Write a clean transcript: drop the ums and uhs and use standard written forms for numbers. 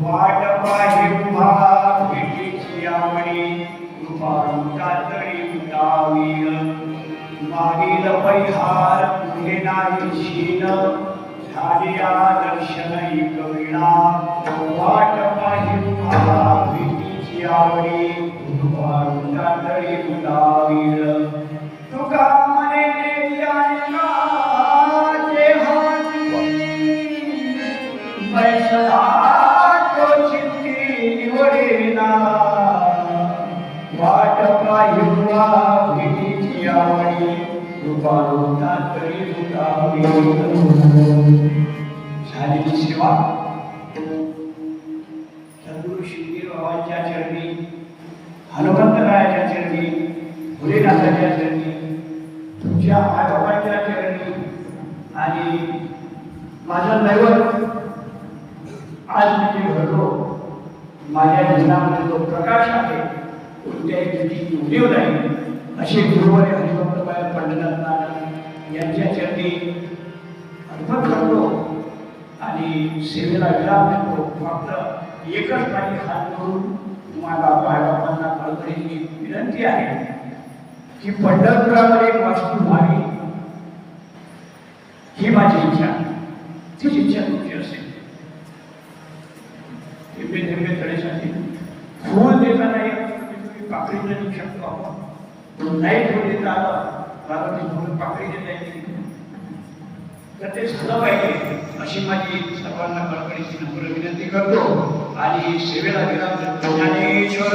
वाट पाहि उभा भेटीची आवडी कृपाळूचा तळी उतावील मागील परिहार पुढे नाही शीन झालिया दर्शन एक विणा वाट पाहि उभा भेटीची आवडी कृपाळूचा तळी उतावील तुका मने बैसला तो चित्ती निवडेना वाट पाहिवा भेटीची आवडी कृपाळूचा तळी उतावी झालेली सेवा सद्गुरु शिवगीर बाबांच्या चरणी हनुमंतरायाच्या चरणी भोलेनाथाच्या चरणी तुमच्या आईबाबांच्या चरणी आणि माझं दैवत आज मी जे घडलो माझ्या जीवनामध्ये जो प्रकाश आहे कोणत्याही गोष्टी उणीव नाही असे गुरुवारी हरिभक्तबाई पंढरनाथ यांच्या चरणी अर्पण करतो आणि सेवेला विराम देतो. फक्त एकच माझी हात करून तुम्हाला बाबांना कळकळीची विनंती आहे की पंढरपुरामध्ये एक वास्तू व्हावी ही माझी इच्छा. तीच इच्छा तुमची असेल. धीमे तळेसाठी फूल देताना तुम्ही पाकळीला देऊ शकतो आपण. नाही फूल देता आलं मला ती फूल पाकळी देता येते तर ते झालं पाहिजे अशी माझी सर्वांना कळकळीची नम्र विनंती करतो आणि सेवेला विराम देतो. ज्ञानेश्वर